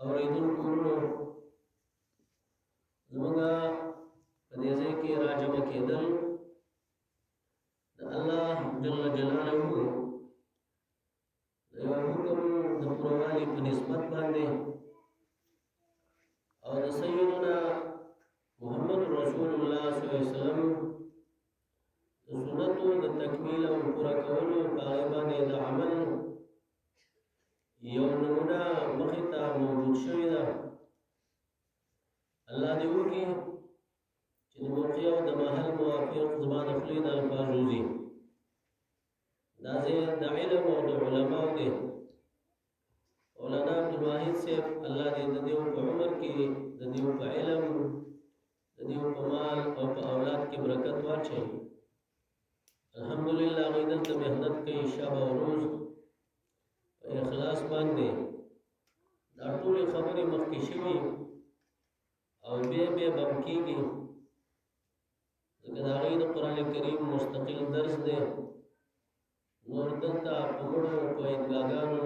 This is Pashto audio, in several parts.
اوریدونکو ورونو زمونږه په دې ځای کې راجمع کېدل د الله جل جلاله د یو حکم د پوروالي په نسبت باندې او د سیدنا محمد رسول الله صلی الله علیه وسلم د سنتو د تکمیل او پوره کولو په هغې باندې د عمل یو نمونه مخې ته موجود شوې ده. الله دې وکړي چې د موقع او د محل موافق زما د خولې د الفاظ وځي. دا ځای د علم او د علماو دی. مولانا عبدالواحد صاحب الله دې د دیو په عمر کې د دیو په علم د دیو په مال او په اولاد کې برکت واچوي. الحمدلله هغوی دلته محنت کوي شب او روز په اخلاص باندې. دا ټولې خبرې مخکې شوي او بیا به هم کېږي، ځکه د هغوی د قرآن کریم مستقل درس دی. نور دلته په مړو په عیدګاهګانو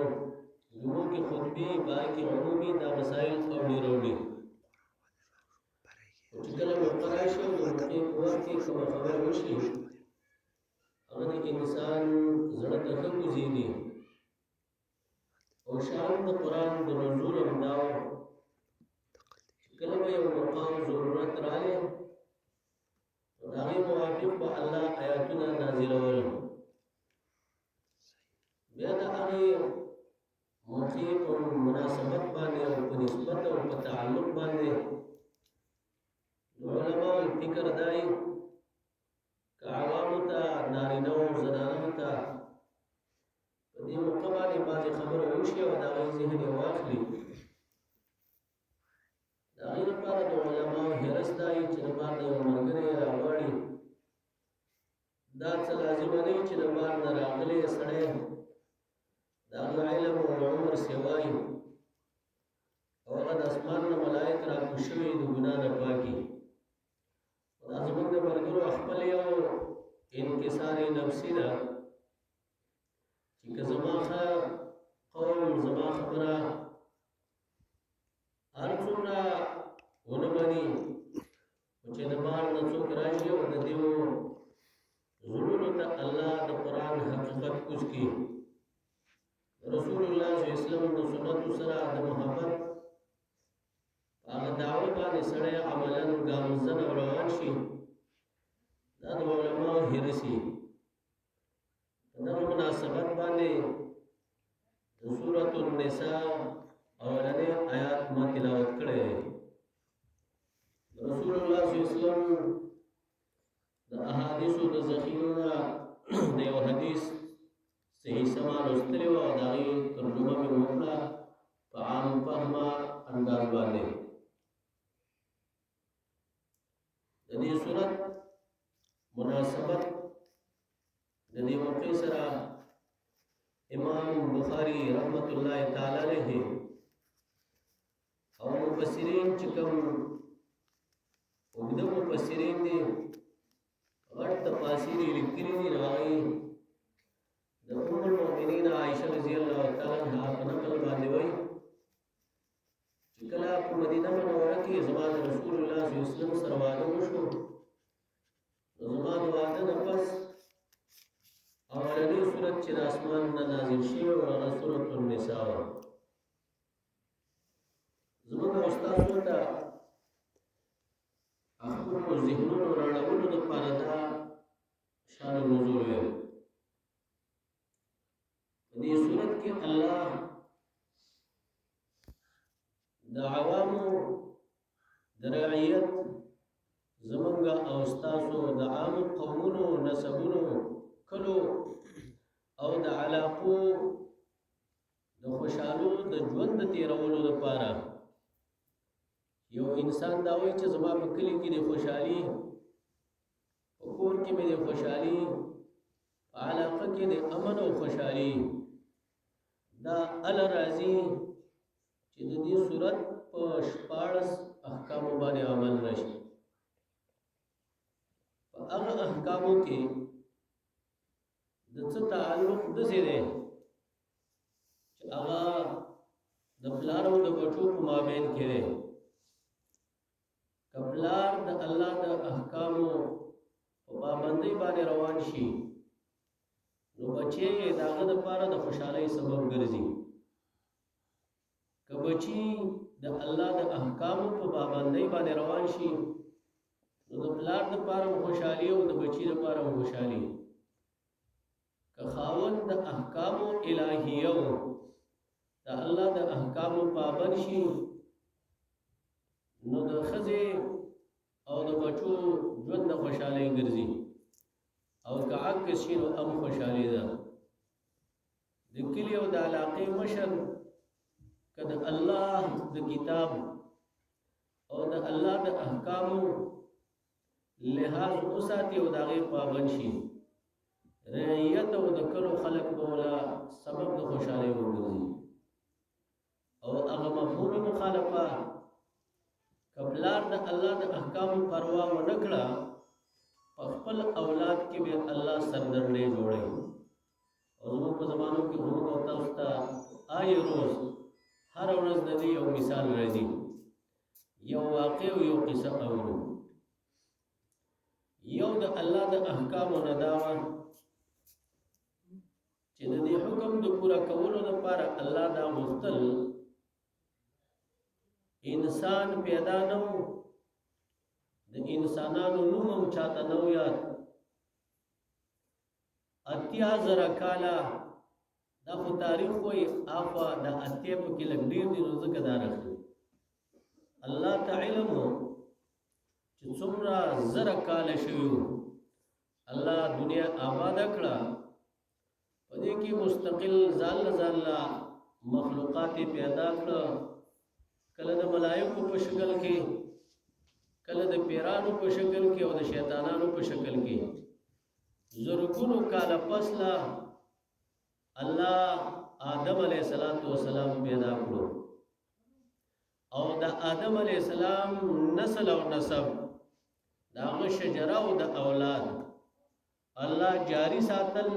جمعو کې خطبې په هغې کې عمومي دا مسایل اوړي راوړي. چې کله موقع راشي او د موقع په وخت کې کومه خبره وشي هغه د انسان زړه ته ښه ګوزېږي. او شان د قرآن د نزول هم دا و چې کله به یو مقام ضرورت راغی نو د هغې موافق به الله آیاتونه نازلول. بیا د هغې موقع په مناسبت باندې او په نسبت او په تعلق باندې د علماو فکر دا وي که عوامو ته نارینه او زنانو ته په دې موقع باندې بعضې خبره وشي او د هغې ذهن یې واخلي. د هغې لپاره د علماو حرص دا وي چې د بار نه یو ملګری یې راغواړي. دا څه لازمه نه وي چې د بار نه راغلی سړی د هغه علم او عمر سیوایي او هغه د اسمان نه ملایک راکوز شوي د ګناه نه پاکي. دا زموږ د ملګرو خپل یو انکسار نفسي ده چې که زما ښه قول زما خبره هر څومره ونه مني خو چې د بار نه څوک راشي او د دیو زړونو ته الله د قرآن حقیقت کوز کړي، رسول الله صلی الله علیه وسلم د سنتو سره د محبت هغه دعوه باندې سړی عملا ګامزن او روان شي. دا د علماو حرص وي. په دغه مناسبت باندې د سورة النساء اولنی آیات ما تلاوت کړی دی. رسول الله صلی الله علیه وسلم د احادیثو د ذخیرو نه د یو حدیث صحیح سما لوستلی وه او د هغې ترجمه مې وکړه په عام فهمه انداز باندې. د دې صورت مناسبت د دې موقع سره امام بخاری رحمت الله تعالی علیه او مفسرین چې کوم اوږده مفسرین دي غټ تفاسیر یې لیکلي دي، نو هغوی د ام المؤمنین عایشه رضی الله تعالی عنها په نقل باندې وایي چې کله په مدینه منوره کې زما د رسول الله صلی الله علیه وسلم سره واده وشو، نو زما د واده نه پس اولنی صورت چې د اسمان نه نازل شوی و هغه سورة النساء وه. زموږ استادو ته خپلو ذهنونو راړولو دپاره دا شان النزول ویل. په دې صورت کې الله د عوامو د رعیت زمونږ او ستاسو د عامو قومونو نسبونو کلو او د علاقو د خوشحالو د ژوند د تیرولو لپاره یو انسان دا وایي چې زما په کلي کې د خوشحالي، په کور کې مې د خوشحالي، په علاقه کې د امن او خوشحالي، دا اله راځي چې د دې صورت په 14 احکامو باندې عمل راشي. په هغه احکامو کې د څه تعلق داسې دی چې هغه د پلار او د بچو په مابین کې دی که پلار د الله د احکامو په پابندۍ باندې روان شي نو بچی د هغه دپاره د خوشحالۍ سبب ګرځي که بچی د الله د احکامو په پابندۍ باندې روان شي نو د پلار دپاره هم خوشحالي او د بچی دپاره هم خوشحالي که خاوند د احکامو الهیو د الله د احکامو پابند شي نو د ښځې او د بچو ژوند د خوشحالۍ ګرځي او که عکس شي نو هم خوشحالي ده د کلي او د علاقې مشر که د الله د کتاب او د الله د احکامو لحاظ وساتي او د هغې پابند شي رعیت او د کلو خلک به ولا سبب د خوشحالۍ وګرځي او هغه مفهومي مخالفه که پلار د الله د احکامو پروا ونه کړه په خپل اولاد کې به الله سرنرنې جوړوي او زموږ په زمانو کې زموږ او تاسو ته آی روز هر ورځ د دې یو مثال راځي یو واقع او یو قصه اورو یو د الله د احکامو نه دا وه چې د دې حکم د پوره کولو لپاره الله دا غوښتل انسان پیدا نه و د انسانانو نوم هم چاته نه و یاد 80,000 کاله دا خو تاریخ وایي آخوا د 80 پکې لږ ډېر دي نو ځکه دا راخلي الله ته علم و چې څومره زره کاله شوي وو الله دنیا آباده کړه په دې کې مستقل ځان له مخلوقات پیدا کړه کله د ملائکو په شکل کې کله د پیرانو په شکل کې او د شیطانانو په شکل کې زرګونو کاله پس لا الله آدم علیه السلام پیدا کړو او د آدم علیه السلام نسل او نسب د هغه شجره او د اولاد الله جاری ساتل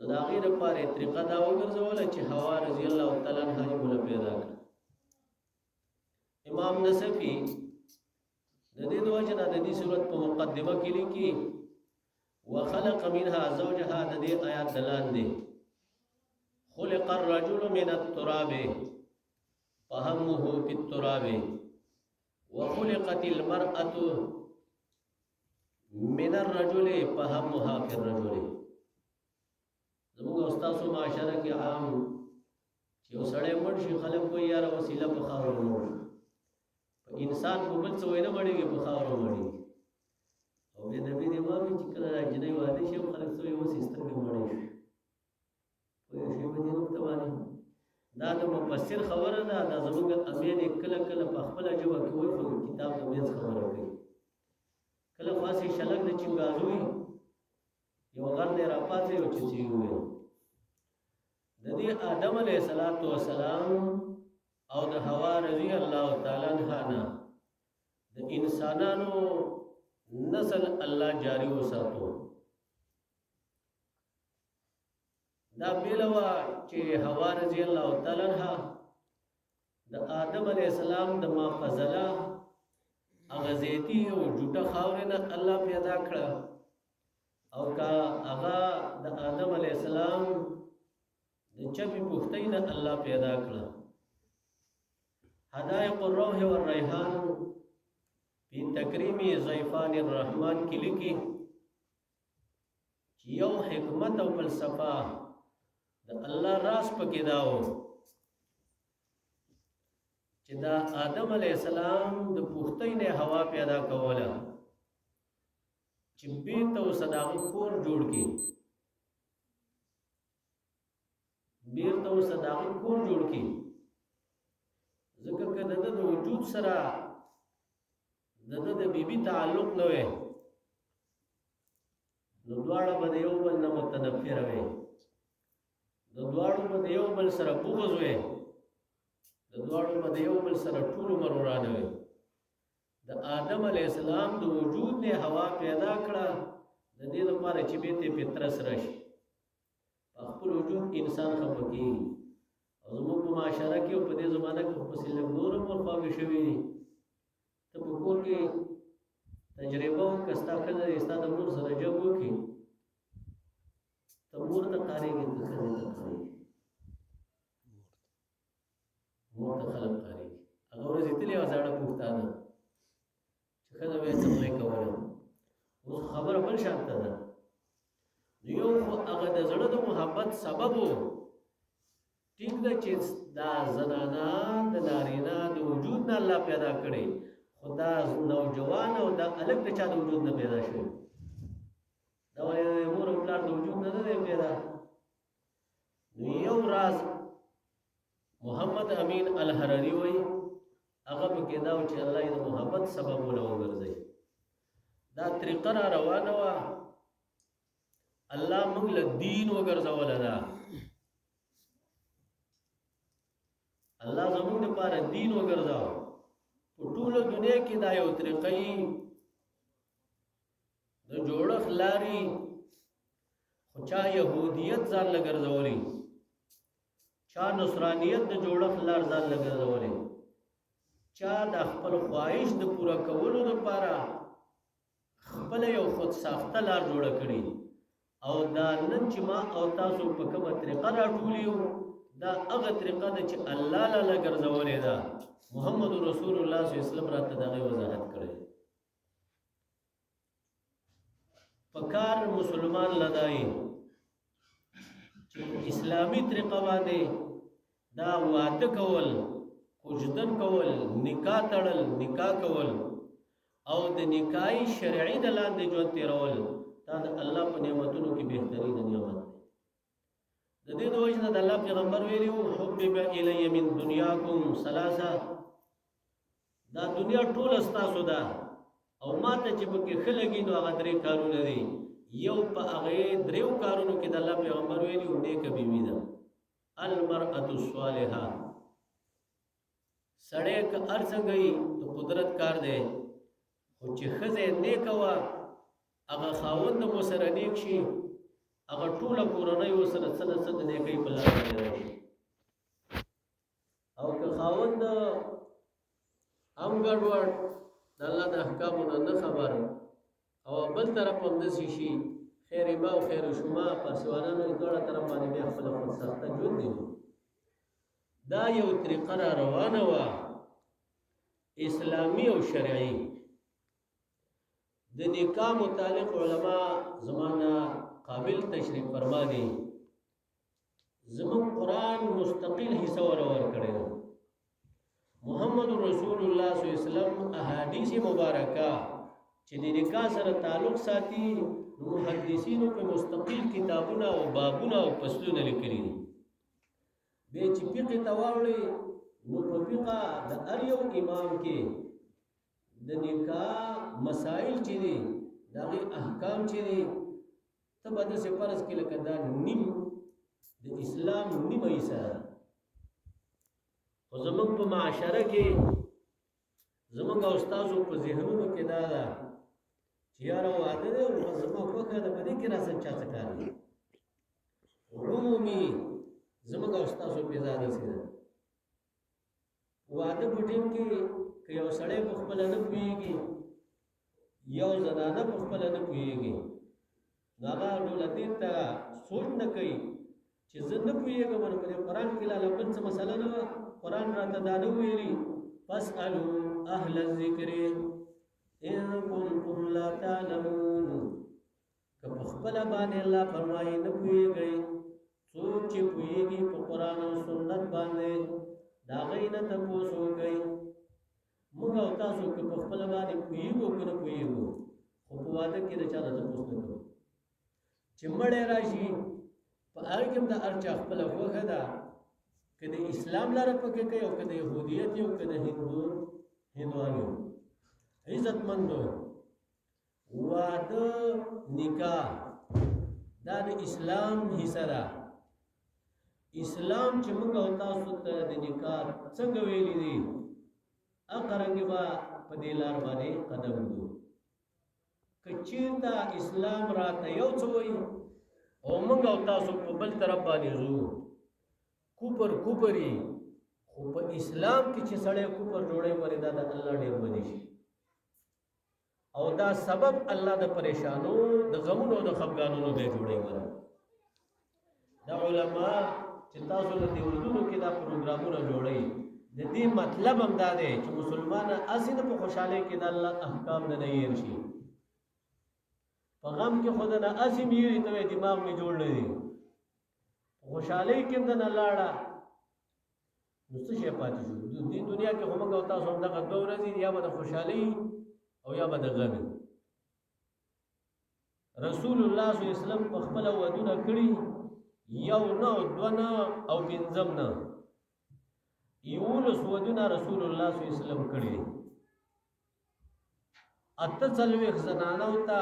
د هغې دپاره یې طریقه دا وګرځوله چې حوا رضی الله تعالی عنها یې موږ پیدا کړه امام نصفی د دې د وجه نه د دې صورت په مقدمه کې لیکي وخلق منها زوجها د دې آیات دلان دی خلق الرجل من التراب فهمه في التراب وخلقت المرأة من الرجل فهمها في الرجل زموږ استاسو معاشره کې عام چې یو سړی مړ شي خلک وایي یاره وسیله په خاورو مړ انسان په بل څه ویې نه مړېږي په خاورو مړېږي او بیا د بې دماغ وي چې کله جنۍ واده شي او خلک څه وایي اوس یې سترګې مړې شي پوه شوې په دې نقطه باندې دا د مفسر خبره ده دا زموږ امین یې کله کله په خپله ژبه کې وایي خو کتاب د منځ خبره کوي کله خو هسې شلک د چنګازو وي یو غر دی راپاڅي او چې څه یې وویل د دې آدم علیه السلام او د حوا رضی الله تعالی عنها نه د انسانانو نسل الله جاری وساتو دا بیلوا چې حوا رضی الله تعالی عنها د آدم علیه السلام د ما فضله هغه زیتی او جوټه خاورې نه الله پیدا کړه او که هغه د آدم علیه السلام د چپې پختۍ نه الله پیدا کړه حدائق الروح والریحان فی تکریم ضیفان الرحمن کی لکی چې یو حکمت او فلسفه د الله راز پکې داو چې دا آدم علیه السلام د پختۍ نه هوا پیدا کوله چې بیرته صداقت کور جوړ کی بیرته صداقت کور جوړ کی ځکه که د وجود سره د بیبي تعلق نه وي نو دواړه به د یو بل نه متنفره وي د دواړو به د یو بل سره بغض وي د دواړو به د یو بل سره ټول عمر ورانه وي د آدم علیه السلام د وجود نه هوا پیدا کړه د دې لپاره چې بیرته فطرت راشي په خپل وجود انسان خفه کېږي او زموږ په معاشره کې په دې زمانه کې پسې لږ نور هم ورخواږه شوي دي. ته په کور کې تجربه وکړه، ستا ښځه دې ستا د مور سره جنګ وکړي، ته مور ته قارېږي که ښځې ته قارېږي؟ مور ته خلک قارېږي. هغه ورځ یې تلې یوه زاړه پوښتنه چې ښځه به یې څنګه کوله. اوس خبره بل شانته ده. یو خو هغه د زړه د محبت سبب و. ټیک ده چې دا زنانه د نارینه د وجود نه الله پیدا کړي، خو دا نوجوان او دا الګ د چا د وجود نه پیدا شوی؟ دا ولې د مور او پلار د وجود نه دی پیدا؟ نو یو راز محمد امین الحرری وایي هغه پکې دا و چې الله یې د محبت سبب ونه وګرځوي. دا طریقه را روانه وه، الله موږ له دین وګرځوله ده. الله زموږ لپاره دین وګرځاو. په ټوله دنیا کې دا یو طریقه د جوړښت لاري، خو چا یهودیت ځان له ګرځولی، چا نصرانیت د جوړښت لار ځان له ګرځولی، چا د خپل خواهش د پوره کولو لپاره خپل یو خود ساخته لار جوړه کړي. او دا نن چې ما او تاسو په کومه طریقه راټولیو، دا هغه طریقه ده چې الله لاله ګرځولې ده. محمد رسول الله صلی الله علیه وسلم راته دغه وضاحت کړی. پکار مسلمان لدای چې اسلامی طریقه باندې دا واده کول، کوجدن کول، نکاح تړل، نکاح کول او د نکاح شرعي د لاندې ژوند تیرول، دا د الله په نعمتونو کې بهترین نعمت دی. د دې د وجه نه د الله پیغمبر ویلي وو حبب الی من دنیاکم ثلاثه، دا دنیا ټوله ستاسو ده او ما ته چې پکې ښه لګي نو هغه درې کارونه دي. یو په هغې دریو کارونو کې د الله پیغمبر ویلي وو نیکه بیوي ده. المرأة الصالحه، سړی که هر څنګه وي د قدرت کار دی، خو چې ښځه نیکه وه هغه خاوند مو سره نیک شي، هغه ټوله کورنۍ ورسره څه نه څه د نیکۍ په لار باندې راشي. او که خاوند هم ګډوډ د الله د احکامو نه خبر او بل طرف هم داسې شي خیر ما او خیر شما پرسوانانو دواړه طرف باندې بیا خپله خود ساخته ژوند دی. دا یو طریقه را روانه وه اسلامي او شرعي. د نکاح متعلق علما زمانه قابل تشریف فرما دي. زمون قرآن مستقل حصہ ورور کړی دی. محمد رسول الله صلی الله علیه وسلم احادیث مبارکه چې د نکاح سره تعلق ساتي، محدثینو په مستقل کتابونه او بابونه او فصلونه لیکلي دي. به چې فقه ته واوړئ نو په فقه د هر یو امام کې د نکاح مسائل چې دي، د هغې احکام چې دي، ته به داسې فرض کړي لکه دا نیم د اسلام نیمه حصه ده. خو زموږ په معاشره کې زموږ او ستاسو په ذهنونو کې دا ده چې یاره واده دی او زما خوښه ده، په دې کې راسره چا څه کار دی. عمومي زموږ او ستاسو فضا داسې ده. واده په ټیم کې که یو سړی په خپله نه پوهېږي، یو زنانه په خپله نه پوهېږي، نو هغه ټوله دې ته سوچ نه کوي چې زه نه پوهېږم. نو په دې قرآن کې لا بل څه مسله نه وه. قرآن راته دا نه ویلي فاسألوا اهل الذکر ان کنتم لا تعلمون. که په خپله باندې الله فرمایي نه پوهېږئ، څوک چې پوهېږي په قرآن او سنت باندې د هغوی نه تپوس وکئ. موږ او تاسو که په خپله باندې پوهېږو که نه پوهېږو، خو په واده کې د چا نه تپوس نه کوو. چې مړی راشي په هغې کې هم د هر چا خپله خوښه ده، که د اسلام لاره پکې کوي او که د یهودیت یو که د هندوان یو. عزتمندو، واده نکاح دا د اسلام حصه ده. اسلام چې موږ او تاسو ته د نکاح څنګه ویلي دي، هغه رنګې به په دې لار باندې قدم ږدو. که چېرته اسلام راته یو څه وایي او موږ او تاسو په بل طرف باندې ځو، کوپري خو په اسلام کې چې سړی کوپر جوړی ورې دا د الله ډېر بدی شي او دا سبب الله د پریشانو د غمونو د خفګانونو دی جوړی ورې دا علما چې تاسو له دې ولودونو کې دا پروګرامونه جوړی د دې مطلب هم دا دی چې مسلمان اسنه په خوشاله کې د الله احکام نه یې شي په غم کې خود نه اسیم یې ته دماغ می جوړ نه دی خوشاله کې د نه لاړه نو څه شي پاتې شو د دنیا کې هم غو تاسو هم دغه دوه ورځې یا به د خوشالۍ او یا به د غم رسول الله صلی الله علیه وسلم په خپل ودونه کړی یو نه دو نه او پنځم نه یولس ودونه رسول الله صلی الله علیه وسلم کړی اته څلوېښت زنانو ته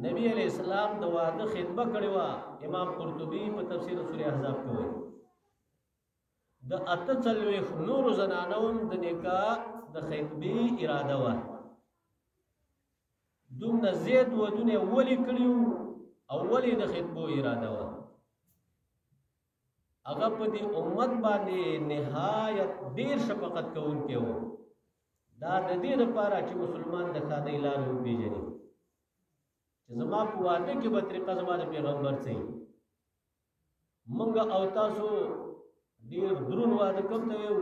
نبی علیہ السلام د واده خطبه کړې وه امام قرطبي په تفسیر سورې احزاب کې وایي د اته څلوېښت نورو زنانو د نکاح د خطبې اراده وه دومره زیات ودونه ولې کړي او ولې د خطبو اراده وه هغه په دې امت باندې نهایت ډېر شفقت کوونکی و دا د دې لپاره چې مسلمان د ښادۍ لارې وپېژني چې زما په واده کې به طریقه زما د پیغمبر څه موږ او تاسو ډېر درون واده کوم ته ویو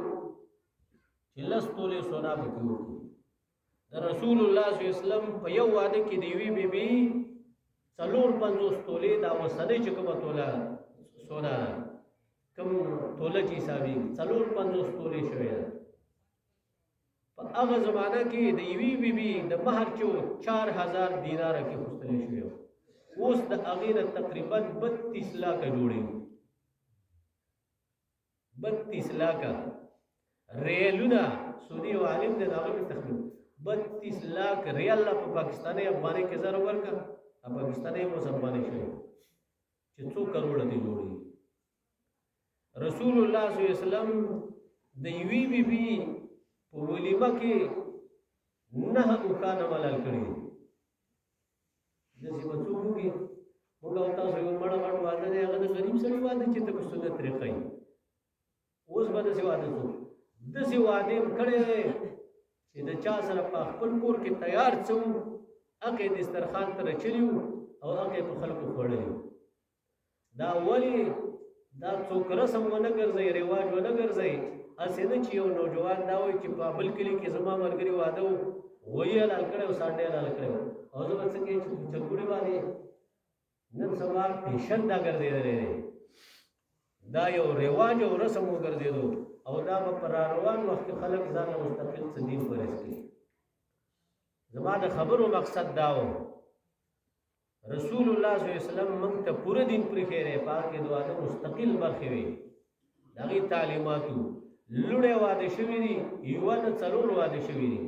چې لس تولې سونا پکې وکړو د رسول الله صلی الله علیه وسلم په یو واده کې د یوې بیبي 450 تولې دا اوسنۍ چې کومه توله سونا کوم توله چې حسابي 450 تولې شوې ده په هغه زمانہ کې د یوې بیبي د مہر چې 4000 دینار کې غوښتل شوی اوس د هغې نه تقریبا 32 لاکه جوړي 32 لاکه ریالونه سعودي عالم د هغه تخمین 32 لاک ریال په پاکستاني افغاني کې زر ورکا پاکستاني مسلمانې شوی چې 2 کروڑ دی جوړي رسول الله صلی الله علیه وسلم د یوې بیبي په ولیمه کې نه اوکانه ملال کړي داسې به څوک وکړي موږ او تاسو یو مړه مړ واده دی هغه د غریب سړي واده چې ته په سنت طریقه یې اوس به داسې واده څوک داسې واده کړی دی چې د چا سره په خپل کور کې تیار څه وو هغه دسترخوان ته رچلي او هغه په خلکو خوړلي دا ولې دا څوک رسم ونه ګرځي رواج ونه ګرځي اسنه چې یو نوجوان دا وایي چې په بل کلی کې زما مرګري واده وایي لال کړو ساډه لال کړو او زه به څنګه چې چګوړي باندې نن سبا پیشن دا ګرځېدلې دا یو رواج او رسم وګرځېدو او دا په روان وخت خلک ځان مستقل دین ورسکي زما د خبرو مقصد دا و رسول الله صلی الله علیه وسلم موږ ته پوره دین پرې خیره پاک کې دعا ته مستقل برخه وي دغه تعلیماتو لوړه واده شوی دي یو نه څلور واده شوی دي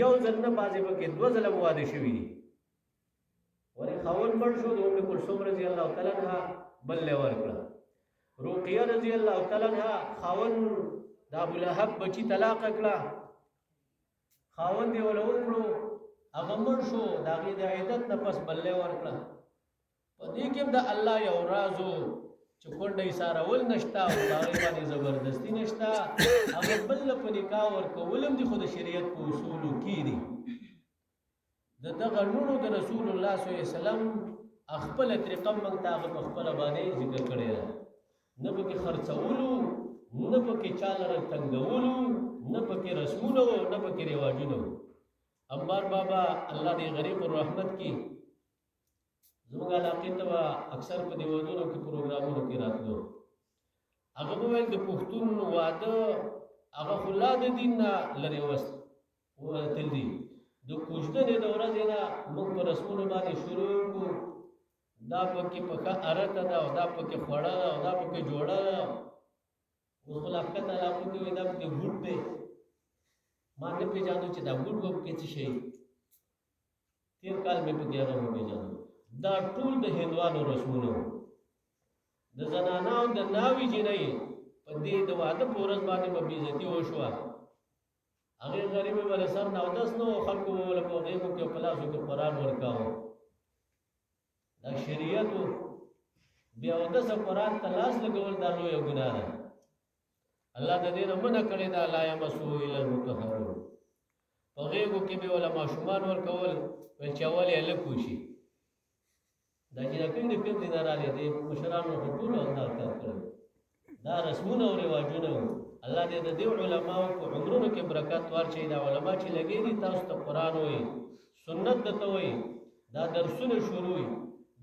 یو ځل نه بازي پکې دو ځله واده شوی دي ورې خاون مړ شو د ام کلثوم رضی الله تعالی عنها بل له ورکړه رقیه رضی الله تعالی عنها خاون د ابو لهب بچی طلاق کړه خاون دی ول وکړو هغه مړ شو داغه د عیدت نه پس بل له ورکړه په دې کې د الله یو رازو چې کونډه ساره ول نشتا او هغه باندې زبردستی نشتا هغه بل په نکاح ورکولم دي خو د شریعت په اصولو کې دي دغه نونو د رسول الله صلی الله علیه وسلم خپل طریقه موږ ته هغه خپل باندې ذکر کړی دی نه پکې خرڅولو نه پکې چاله تنګولو نه پکې رسمونو نه پکې رواجونو عمار بابا الله دې غریب الرحمت کی زموږ علاقې ته اکثر په دیوالونو کې پروګرامونو کې راتلو هغه وویل د پښتون واده هغه خلا د دین نه لري وست وتل دي د کوژدنې د ورځې نه موږ په رسمونو باندې شروع کو دا پکې پکا ارته دا او دا پکې خوړه او دا پکې جوړه اوس خلاقت علاقو کې دا پکې ګډ دی ما نه پیژاندو چې دا ګډ وب کې څه شي تیر کال مې پکې هغه پیژاندو دا ټول د هندوانو رسمونه د زنانو د ناوی جنۍ په دې د واده په ورځ باندې به بیزتی وشوه هغه غریب ول سر نو داس نو خلکو ول په دې کې پلاسو کې قران ورکاو دا شریعت بیا اودس قرآن ته لاس لګول دا لویه ګناه ده. الله د دې نه منع کړې ده لا یمسو الا المطهرون. په غېږو کې به ولا ماشومان ورکول ویل چې اول یې هلک وشي. دا چې دا کوم د کوم دین راغلی دی مشرانو خو ټولو همدا کار کړی. دا رسمونه او رواجونه وو. الله دې د دې علماو په عمرونو کې برکت ورچوي. دا علما چې لګي دي تاسو ته قرآن وایي سنت درته وایي دا درسونه شروع وي.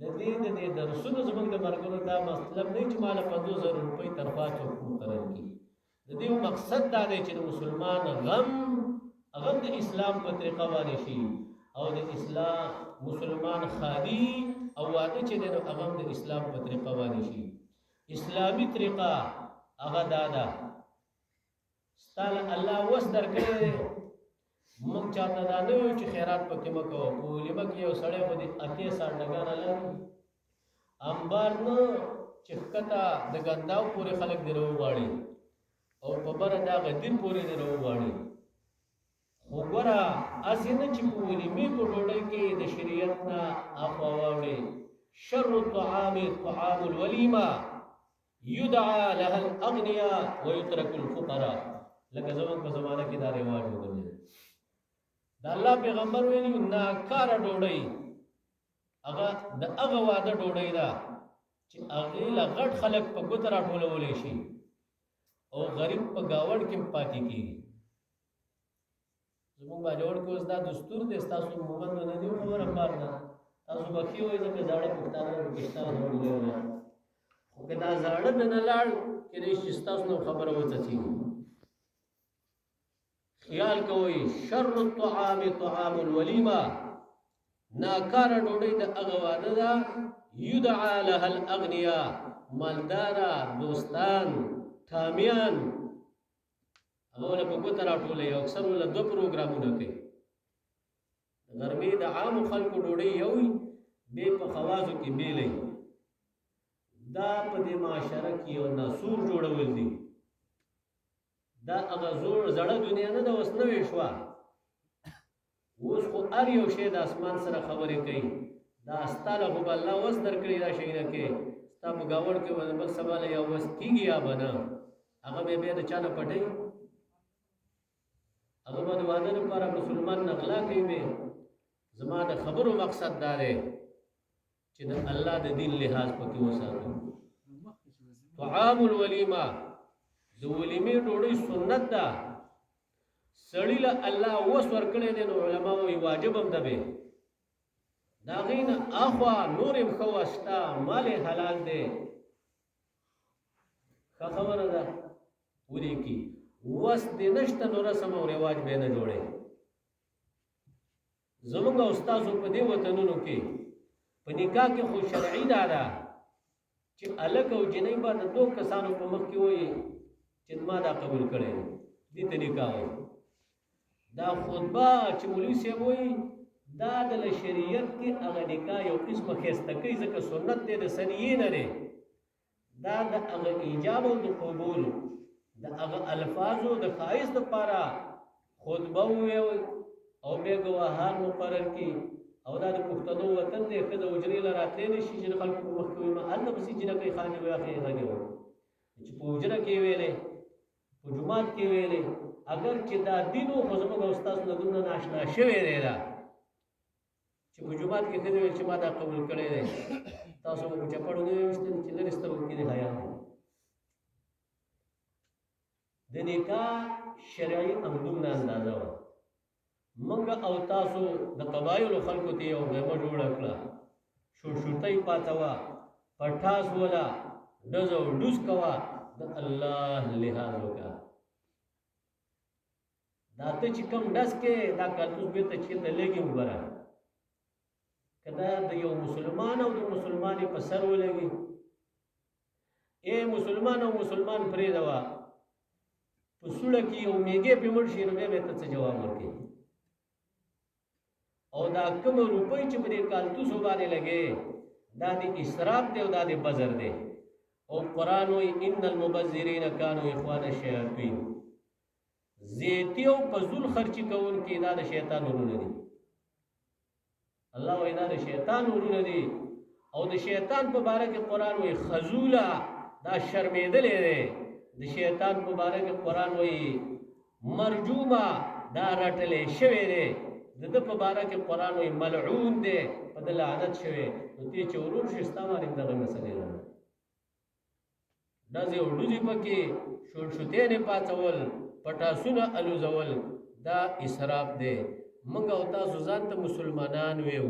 د دې درسونو زموږ د مرګونو دا مطلب نه چې ماله 50,000 روپۍ تنخواه څوک مقرر کړي. د دې مقصد دا دی چې د مسلمان غم د اسلام په طریقه باندې شي او د اسلام مسلمان خادي او واده چې د غم د اسلام په طریقه باندې شي. اسلامي طریقه هغه دا ده ستاله الله وس درکړي. موږ چاته دا نه وایو چې خیرات پکې مه کوو. په وليمه کې یو سړی خو د 80 ډګانه لري امبار نه چې ښکته د ګنداو پورې خلک دې راوغواړي او په بره دا غدیر پورې دې راوغواړي. خو ګوره هسې نه چې په وليمې په ډوډۍ کې د شریعت نه اخوا واوړې. شر الطعام طعام الولیمه یدعى لها الاغنیاء ويترك الفقراء. لکه زموږ په زمانه کې دا رواج وګرځېد. د الله پیغمبر ویلي ناکاره ډوډۍ هغه د هغه واده ډوډۍ ده چې هغې له غټ خلک په ګوته راټولولی شي او غریب په ګاوړ کې پاتې کېږي. زموږ باجوړ کې اوس دا دستور دی ستاسو مومند نه دي خبره کار ده. تاسو به ښې وایي ځکه زاړه پښتانه پښتانه وړي خو که دا زاړه نه لاړ کېدای شي ستاسو نه خبره وڅڅېږي. خیال کوئ شر الطعام طعام الولیمه ناکاره ډوډۍ د هغه واده ده یدعى لها الاغنیاء مالداره دوستان ټامیان هغه له په ګوته راټولوي او اکثر له 2 پروګرامونه کوي. غرمې د عامو خلکو ډوډۍ یو وي بې په خوازو کې بېلی. دا په دې معاشره کې یو ناسور جوړول دي. دا هغه زړه دنیا نه ده اوس نوې شوه. اوس خو هر یو شی د اسمان سره خبرې کوي. دا ستا له خو به الله وس درکړي دا شیونه کې ستا په ګاوړ کې به بل سبا له یا وس کېږي یا به نه. هغه به بیا د چا نه پټوي. هغه به د واده لپاره مسلمان نه غلا کوي. زما د خبرو مقصد دا دی چې د الله د دین لحاظ پکې وساتو. طعام الولیمه د ولیمې ډوډۍ سنت ده. سړي له الله وس ورکړی دی نو علما وایي واجب هم ده. د هغې نه اخوا نور هم ښه وس شته مال یې حلال دی. ښه خبره ده ولیکي وس دې نشته نو رسم او رواج به نه جوړی. زموږ استادو په دې وطنونو کې په نکاح کې خو شرعي دا ده چې هلک او جنۍ به د 2 کسانو په مخ کې وایي چې ما دا قبول کړی دی. دې ته نکاح وایي. دا خطبه چې مولوي صاحب وایي دا د شریعت کې هغه نکاح یو قسمه ښایسته کوي ځکه سنت دی د سنیې نه دی. دا د هغه ایجاب او د قبول د هغه الفاظو د ښایست دپاره خطبه ووایي او بیا ګواهان مقرر کړي. او دا د پښتنو وطن دی ښځه حجرې له راتلی نه شي چې د خلکو په مخ کې وایي ما هلته پسې جینکۍ خانې وایي اخې غږې وایي چې په حجره کې ویلې په جومات کې ویلې. اگر چې دا دین و خو زموږ او ستاسو نه دومره ناشنا شوی دی دا چې په جومات کې ښځې ویل چې ما دا قبول کړی دی. تاسو به په چپړو نه ویشتل چې لرې سترګو کې د حیا دی. د نکاح شرعي همدومره اندازه وه. موږ او تاسو د قبایلو خلکو ته یو غیمه جوړه کړه. شورشورتۍ پاڅوه پټاس وله ډز او ډوس کوه د الله لحاظ وکړه. دا ته چې کوم ډز کې دا کارتوس بېرته چېرته لګي وګوره که دا د یو مسلمان او د مسلمانې په سر ولګي. ای مسلمان او مسلمان پرېږدوه په سوړه کې یو میږی پې مړ شي نو بیا به ته څه جواب ورکوې. او دا کومه روپۍ چې په دې کالتوسو باندې لګې دا د اسراف دی او دا د بزر دی. او قرآن وایي ان المبذرین کانوا اخوان الشیاطین. زیتی او فضول خرچي کوونکي دا د شیطان ورونه دي. الله وایي دا د شیطان ورونه دي او د شیطان په باره کې قرآن وایي خذولا دا شرمېدلی دی د شیطان په باره کې قرآن وایي مرجوما دا رټلی شوی دی د ده په باره کې قرآن وایي ملعون دی په ده لعنت شوی نو تی چې ورور شي ستا باندې دغه مسلې راغلي ډزې او ډوزې پکې شوټشوتېنې پاڅول پټاسونه الوزول دا اسراف دی موږ او تاسو ځان ته مسلمانان ویو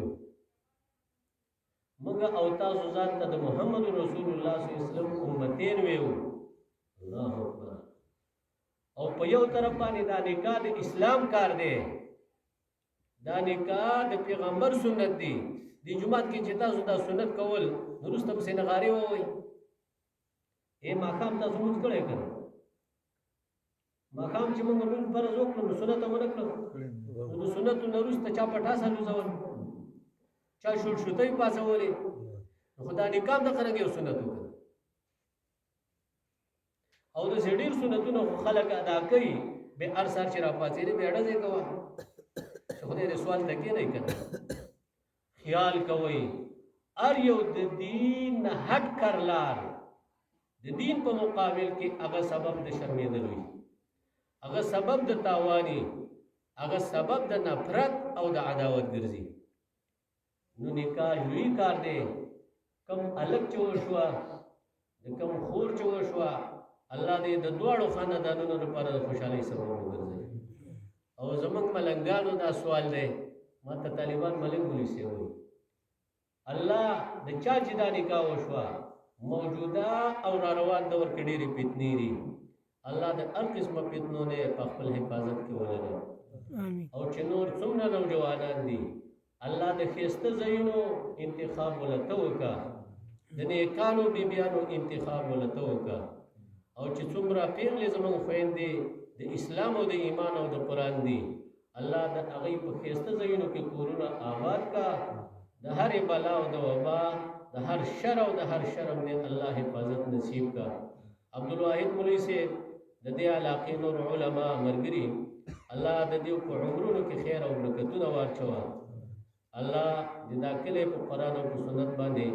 موږ او تاسو ځان ته د محمد رسول الله صلی الله علیه وسلم امتین ویو الله اکبر او په یو طرف باندې دا نکاح د اسلام کار دی دا نکاح د پیغمبر سنت دی دی جمعات کې چې تاسو دا سنت کول وروسته پسې نغارې ووایي ماښام تاسو مونځ کړی که نه ماښام چې موږ لمونځ فرض وکړو نو سنت هم ونه کړو نو د سنتو نه وروسته چا پټاسه لوځول چا شوټشوتۍ پاڅولې نو خو دا نکاح دغه رنګ یو سنت وکړه او داسې ډېر سنتونه خو خلک ادا کوي بیا هر سهار چې راپاڅېدې بیا ډزې کوه چې خدای دې سوال ته کښېنئ که نه خیال کوئ هر یو د دین نه هټ کر لار د دین په مقابل کې هغه سبب د شرمېدل وي هغه سبب د تاواني هغه سبب د نفرت او د عداوت ګرځي نو نکاح لوی کار دی کم الګ چې وشوه د کم خور چې وشوه الله دې د دواړو خاندانونو لپاره د خوشحالۍ سبب وګرځوي او زموږ ملنګانو دا سوال دی ما ته طالبان ملنګ ونیسي وایي الله د چا چې دا نکاح وشوه موجوده او را روان دور کې ډېرې فتنې دي الله د هر قسمه فتنو نه په خپل حفاظت کې ولري او چې نور څومره نوجوانان دي الله د ښایسته ځایونو انتخاب ولته وکړه د نیکانو بیبیانو انتخاب ولته وکړه او چې څومره پیغلې زموږ خویندې د اسلام او د ایمان او د قرآن دي الله د هغوی په ښایسته ځایونو کې کورونه آباد کا د هرې بلا او د وبا د هر شر او د هر شرم دې الله حفاظت نصیب کا عبدالواحد مولوي صاحب د دې علاقې نور علما ملګري الله د دې په عمرونو کې خیر او برکتونه واچوه الله د دا کلی په قرآن او په سنت باندې